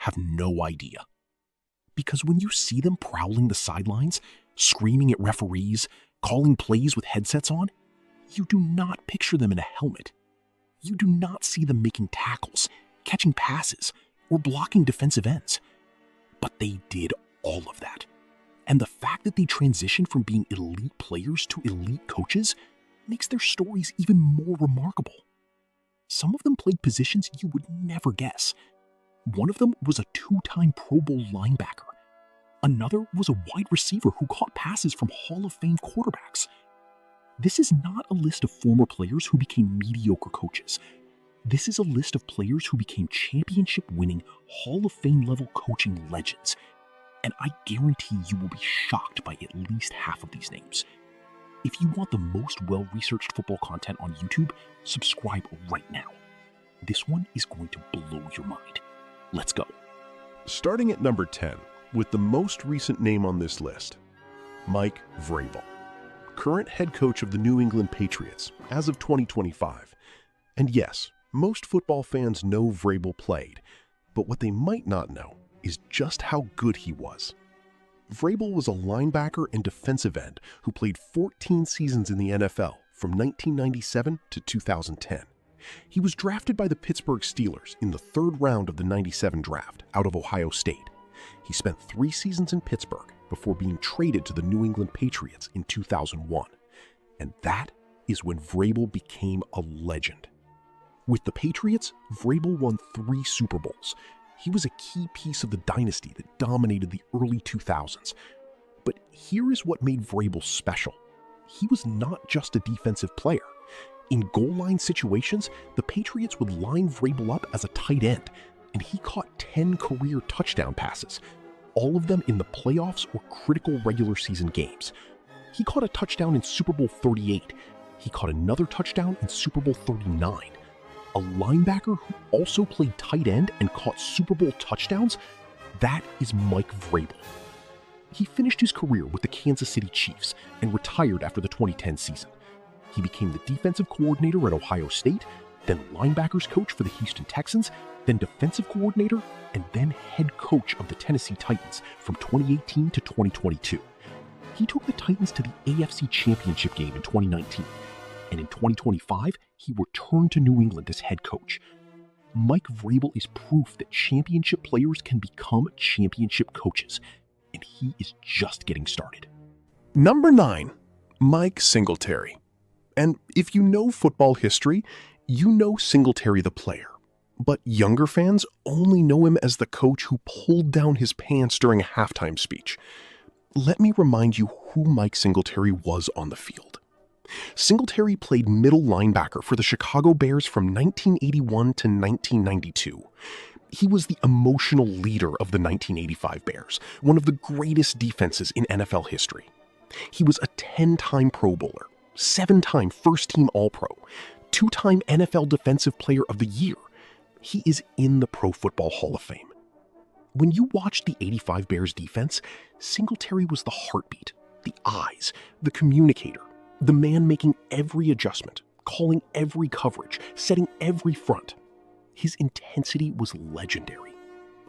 have no idea. Because when you see them prowling the sidelines, screaming at referees, calling plays with headsets on, you do not picture them in a helmet. You do not see them making tackles, catching passes, or blocking defensive ends. But they did all of that. And the fact that they transitioned from being elite players to elite coaches makes their stories even more remarkable. Some of them played positions you would never guess. One of them was a 2-time Pro Bowl linebacker. Another was a wide receiver who caught passes from Hall of Fame quarterbacks. This is not a list of former players who became mediocre coaches. This is a list of players who became championship-winning, Hall of Fame-level coaching legends. And I guarantee you will be shocked by at least half of these names. If you want the most well-researched football content on YouTube, subscribe right now. This one is going to blow your mind. Let's go. Starting at number 10, with the most recent name on this list, Mike Vrabel, current head coach of the New England Patriots as of 2025. And yes, most football fans know Vrabel played, but what they might not know is just how good he was. Vrabel was a linebacker and defensive end who played 14 seasons in the NFL from 1997 to 2010. He was drafted by the Pittsburgh Steelers in the 3rd round of the '97 draft out of Ohio State. He spent 3 seasons in Pittsburgh before being traded to the New England Patriots in 2001. And that is when Vrabel became a legend. With the Patriots, Vrabel won 3 Super Bowls. He was a key piece of the dynasty that dominated the early 2000s. But here is what made Vrabel special. He was not just a defensive player. In goal line situations, the Patriots would line Vrabel up as a tight end, and he caught 10 career touchdown passes, all of them in the playoffs or critical regular season games. He caught a touchdown in Super Bowl 38. He caught another touchdown in Super Bowl 39. A linebacker who also played tight end and caught Super Bowl touchdowns? That is Mike Vrabel. He finished his career with the Kansas City Chiefs and retired after the 2010 season. He became the defensive coordinator at Ohio State, then linebackers coach for the Houston Texans, then defensive coordinator, and then head coach of the Tennessee Titans from 2018 to 2022. He took the Titans to the AFC Championship game in 2019. And in 2025, he returned to New England as head coach. Mike Vrabel is proof that championship players can become championship coaches, and he is just getting started. Number 9, Mike Singletary. And if you know football history, you know Singletary the player. But younger fans only know him as the coach who pulled down his pants during a halftime speech. Let me remind you who Mike Singletary was on the field. Singletary played middle linebacker for the Chicago Bears from 1981 to 1992. He was the emotional leader of the 1985 Bears, one of the greatest defenses in NFL history. He was a 10-time Pro Bowler, 7-time first-team All-Pro, 2-time NFL Defensive Player of the Year. He is in the Pro Football Hall of Fame. When you watched the '85 Bears defense, Singletary was the heartbeat, the eyes, the communicator, the man making every adjustment, calling every coverage, setting every front. His intensity was legendary.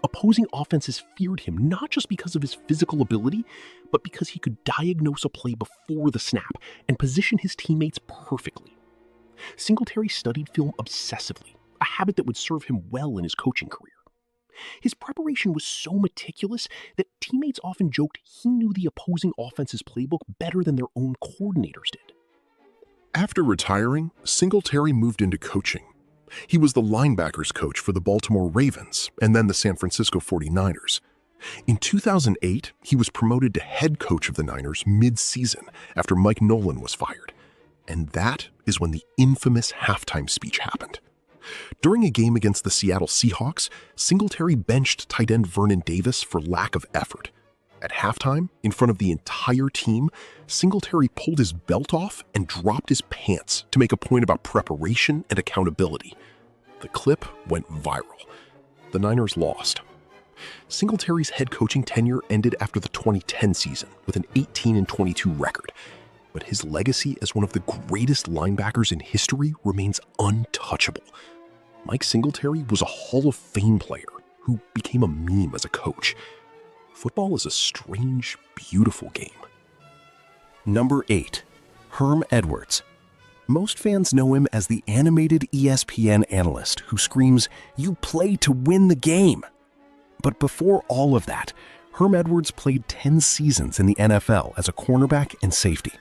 Opposing offenses feared him not just because of his physical ability, but because he could diagnose a play before the snap and position his teammates perfectly. Singletary studied film obsessively, a habit that would serve him well in his coaching career. His preparation was so meticulous that teammates often joked he knew the opposing offense's playbook better than their own coordinators did. After retiring, Singletary moved into coaching. He was the linebackers coach for the Baltimore Ravens and then the San Francisco 49ers. In 2008, he was promoted to head coach of the Niners mid-season after Mike Nolan was fired. And that is when the infamous halftime speech happened. During a game against the Seattle Seahawks, Singletary benched tight end Vernon Davis for lack of effort. At halftime, in front of the entire team, Singletary pulled his belt off and dropped his pants to make a point about preparation and accountability. The clip went viral. The Niners lost. Singletary's head coaching tenure ended after the 2010 season with an 18-22 record. But his legacy as one of the greatest linebackers in history remains untouchable. Mike Singletary was a Hall of Fame player, who became a meme as a coach. Football is a strange, beautiful game. Number 8. Herm Edwards. Most fans know him as the animated ESPN analyst who screams, "You play to win the game!" But before all of that, Herm Edwards played 10 seasons in the NFL as a cornerback and safety.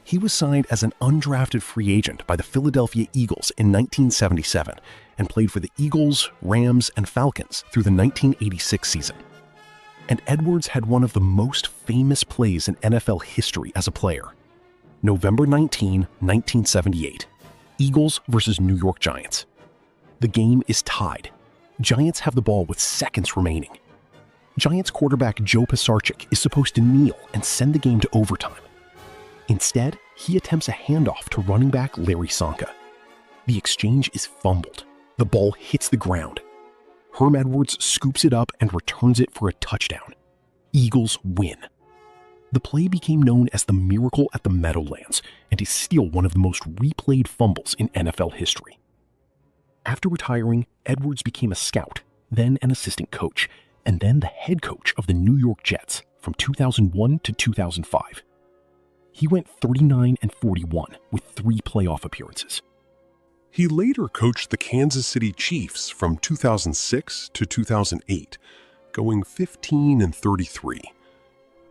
He was signed as an undrafted free agent by the Philadelphia Eagles in 1977 and played for the Eagles, Rams, and Falcons through the 1986 season. And Edwards had one of the most famous plays in NFL history as a player. November 19, 1978, Eagles versus New York Giants. The game is tied. Giants have the ball with seconds remaining. Giants quarterback Joe Pisarcik is supposed to kneel and send the game to overtime. Instead, he attempts a handoff to running back Larry Csonka. The exchange is fumbled. The ball hits the ground. Herm Edwards scoops it up and returns it for a touchdown. Eagles win. The play became known as the Miracle at the Meadowlands and is still one of the most replayed fumbles in NFL history. After retiring, Edwards became a scout, then an assistant coach, and then the head coach of the New York Jets from 2001 to 2005. He went 39-41 with 3 playoff appearances. He later coached the Kansas City Chiefs from 2006 to 2008, going 15-33.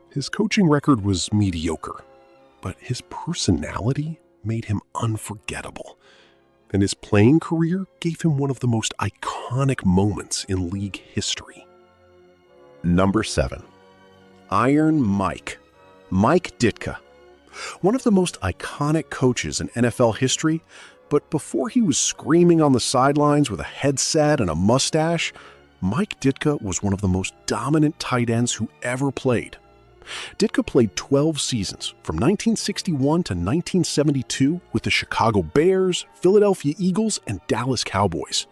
His coaching record was mediocre, but his personality made him unforgettable, and his playing career gave him one of the most iconic moments in league history. Number 7. Iron Mike. Mike Ditka. One of the most iconic coaches in NFL history, but before he was screaming on the sidelines with a headset and a mustache, Mike Ditka was one of the most dominant tight ends who ever played. Ditka played 12 seasons from 1961 to 1972 with the Chicago Bears, Philadelphia Eagles, and Dallas Cowboys.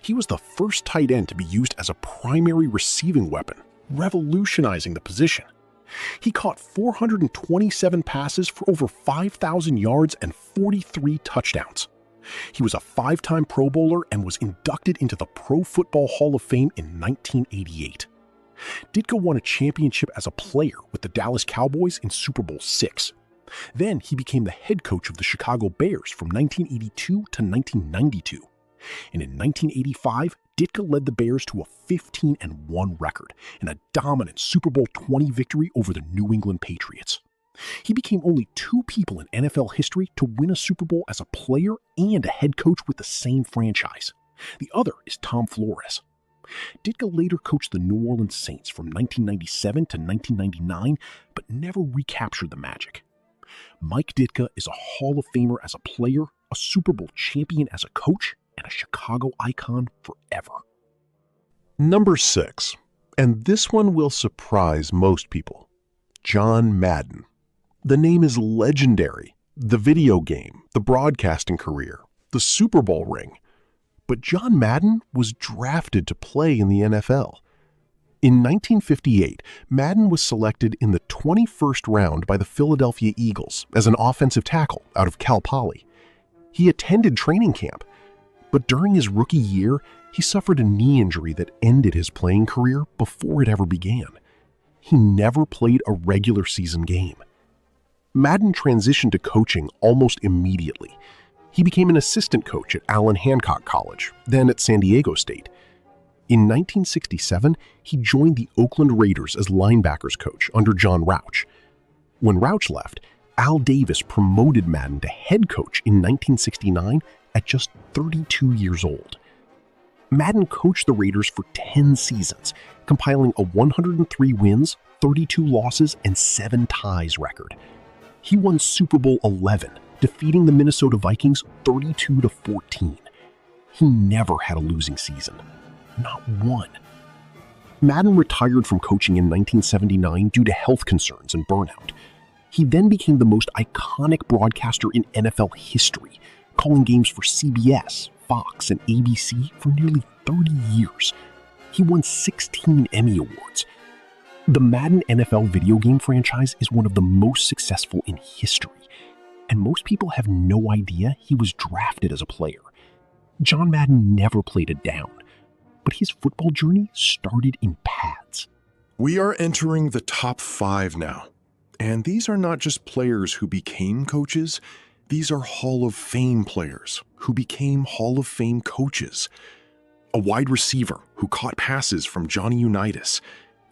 He was the first tight end to be used as a primary receiving weapon, revolutionizing the position. He caught 427 passes for over 5,000 yards and 43 touchdowns. He was a 5-time Pro Bowler and was inducted into the Pro Football Hall of Fame in 1988. Ditka won a championship as a player with the Dallas Cowboys in Super Bowl VI. Then he became the head coach of the Chicago Bears from 1982 to 1992. And in 1985, Ditka led the Bears to a 15-1 record and a dominant Super Bowl XX victory over the New England Patriots. He became only 2 people in NFL history to win a Super Bowl as a player and a head coach with the same franchise. The other is Tom Flores. Ditka later coached the New Orleans Saints from 1997 to 1999, but never recaptured the magic. Mike Ditka is a Hall of Famer as a player, a Super Bowl champion as a coach, and a Chicago icon forever. Number 6, and this one will surprise most people, John Madden. The name is legendary. The video game, the broadcasting career, the Super Bowl ring. But John Madden was drafted to play in the NFL. In 1958, Madden was selected in the 21st round by the Philadelphia Eagles as an offensive tackle out of Cal Poly. He attended training camp, but during his rookie year, he suffered a knee injury that ended his playing career before it ever began. He never played a regular season game. Madden transitioned to coaching almost immediately. He became an assistant coach at Allen Hancock College, then at San Diego State. In 1967, he joined the Oakland Raiders as linebackers coach under John Rauch. When Rauch left, Al Davis promoted Madden to head coach in 1969 at just 32 years old. Madden coached the Raiders for 10 seasons, compiling a 103 wins, 32 losses, and 7 ties record. He won Super Bowl XI, defeating the Minnesota Vikings 32-14. He never had a losing season. Not one. Madden retired from coaching in 1979 due to health concerns and burnout. He then became the most iconic broadcaster in NFL history, calling games for CBS, Fox, and ABC for nearly 30 years. He won 16 Emmy Awards. The Madden NFL video game franchise is one of the most successful in history, and most people have no idea he was drafted as a player. John Madden never played it down, but his football journey started in pads. We are entering the top 5 now. And these are not just players who became coaches, these are Hall of Fame players who became Hall of Fame coaches. A wide receiver who caught passes from Johnny Unitas,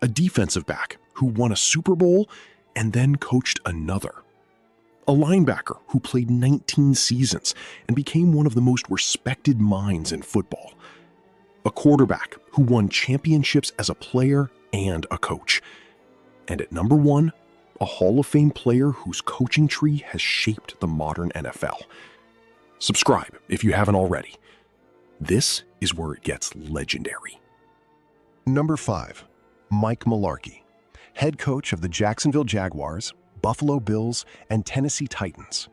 a defensive back who won a Super Bowl and then coached another. A linebacker who played 19 seasons and became one of the most respected minds in football. A quarterback who won championships as a player and a coach. And at number 1, a Hall of Fame player whose coaching tree has shaped the modern NFL. Subscribe if you haven't already. This is where it gets legendary. Number 5, Mike Mularkey, head coach of the Jacksonville Jaguars, Buffalo Bills, and Tennessee Titans.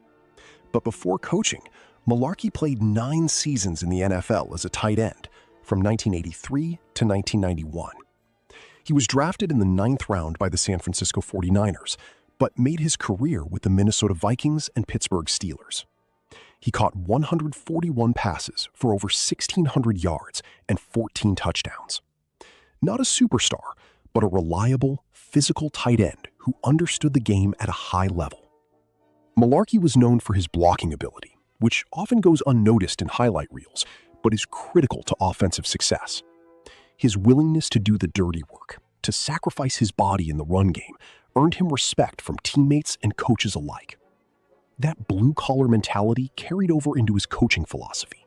But before coaching, Mularkey played 9 seasons in the NFL as a tight end, from 1983 to 1991. He was drafted in the 9th round by the San Francisco 49ers, but made his career with the Minnesota Vikings and Pittsburgh Steelers. He caught 141 passes for over 1,600 yards and 14 touchdowns. Not a superstar, but a reliable, physical tight end who understood the game at a high level. Mularkey was known for his blocking ability, which often goes unnoticed in highlight reels, but is critical to offensive success. His willingness to do the dirty work, to sacrifice his body in the run game, earned him respect from teammates and coaches alike. That blue-collar mentality carried over into his coaching philosophy.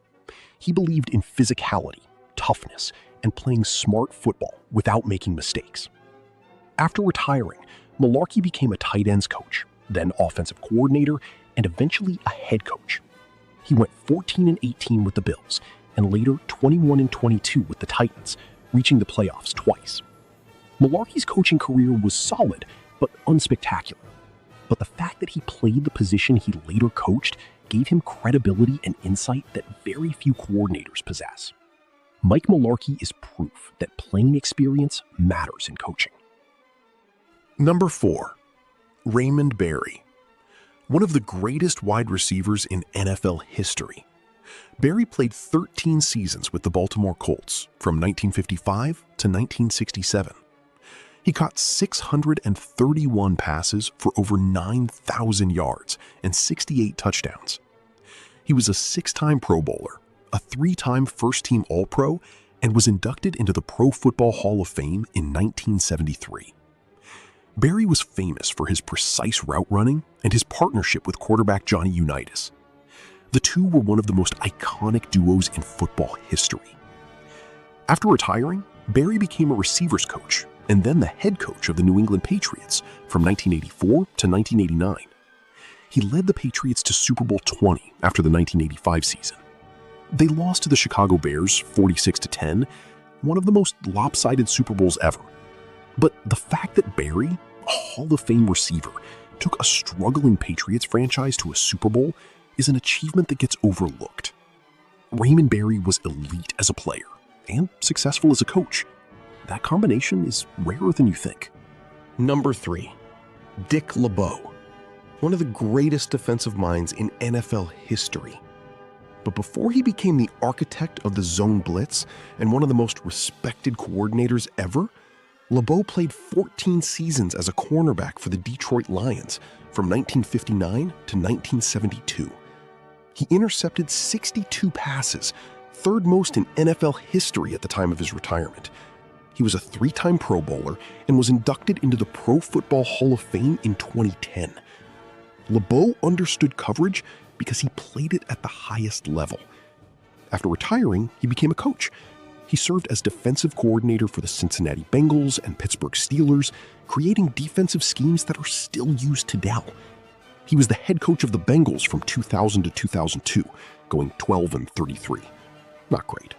He believed in physicality, toughness, and playing smart football without making mistakes. After retiring, Mularkey became a tight ends coach, then offensive coordinator, and eventually a head coach. He went 14-18 with the Bills, and later 21-22 with the Titans, reaching the playoffs twice. Mularkey's coaching career was solid, but unspectacular. But the fact that he played the position he later coached gave him credibility and insight that very few coordinators possess. Mike Mularkey is proof that playing experience matters in coaching. Number 4, Raymond Berry, one of the greatest wide receivers in NFL history. Berry played 13 seasons with the Baltimore Colts from 1955 to 1967. He caught 631 passes for over 9,000 yards and 68 touchdowns. He was a 6-time Pro Bowler, a 3-time first-team All-Pro, and was inducted into the Pro Football Hall of Fame in 1973. Berry was famous for his precise route running and his partnership with quarterback Johnny Unitas. The two were one of the most iconic duos in football history. After retiring, Berry became a receivers coach and then the head coach of the New England Patriots from 1984 to 1989. He led the Patriots to Super Bowl 20 after the 1985 season. They lost to the Chicago Bears 46-10, one of the most lopsided Super Bowls ever. But the fact that Berry, a Hall of Fame receiver, took a struggling Patriots franchise to a Super Bowl is an achievement that gets overlooked. Raymond Berry was elite as a player and successful as a coach. That combination is rarer than you think. Number 3, Dick LeBeau, one of the greatest defensive minds in NFL history. But before he became the architect of the zone blitz and one of the most respected coordinators ever, LeBeau played 14 seasons as a cornerback for the Detroit Lions from 1959 to 1972. He intercepted 62 passes, third most in NFL history at the time of his retirement. He was a 3-time Pro Bowler and was inducted into the Pro Football Hall of Fame in 2010. LeBeau understood coverage because he played it at the highest level. After retiring, he became a coach. He served as defensive coordinator for the Cincinnati Bengals and Pittsburgh Steelers, creating defensive schemes that are still used today. He was the head coach of the Bengals from 2000 to 2002, going 12-33. Not great,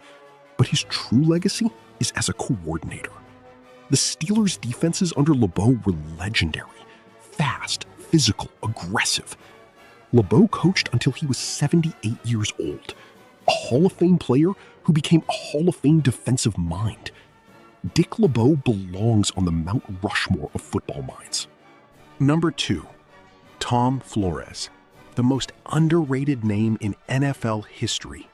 but his true legacy is as a coordinator. The Steelers' defenses under LeBeau were legendary, fast, physical, aggressive. LeBeau coached until he was 78 years old, a Hall of Fame player who became a Hall of Fame defensive mind. Dick LeBeau belongs on the Mount Rushmore of football minds. Number 2, Tom Flores, the most underrated name in NFL history.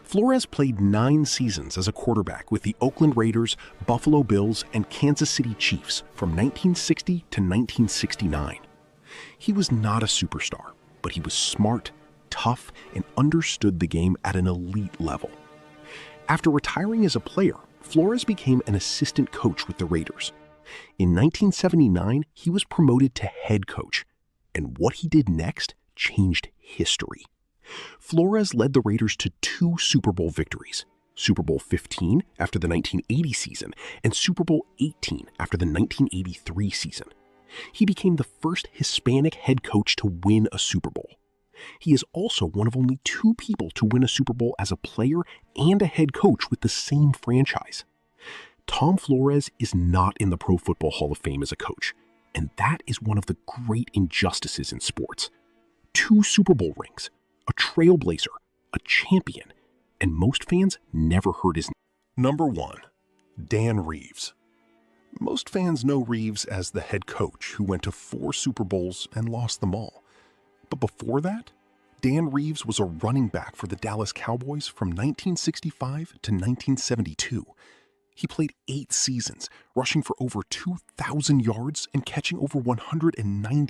Flores played 9 seasons as a quarterback with the Oakland Raiders, Buffalo Bills, and Kansas City Chiefs from 1960 to 1969. He was not a superstar, but he was smart, tough, and understood the game at an elite level. After retiring as a player, Flores became an assistant coach with the Raiders. In 1979, he was promoted to head coach, and what he did next changed history. Flores led the Raiders to 2 Super Bowl victories, Super Bowl 15 after the 1980 season and Super Bowl 18 after the 1983 season. He became the first Hispanic head coach to win a Super Bowl. He is also one of only 2 people to win a Super Bowl as a player and a head coach with the same franchise. Tom Flores is not in the Pro Football Hall of Fame as a coach, and that is one of the great injustices in sports. 2 Super Bowl rings, a trailblazer, a champion, and most fans never heard his name. Number 1. Dan Reeves. Most fans know Reeves as the head coach who went to 4 Super Bowls and lost them all. But before that, Dan Reeves was a running back for the Dallas Cowboys from 1965 to 1972. He played 8 seasons, rushing for over 2,000 yards and catching over 190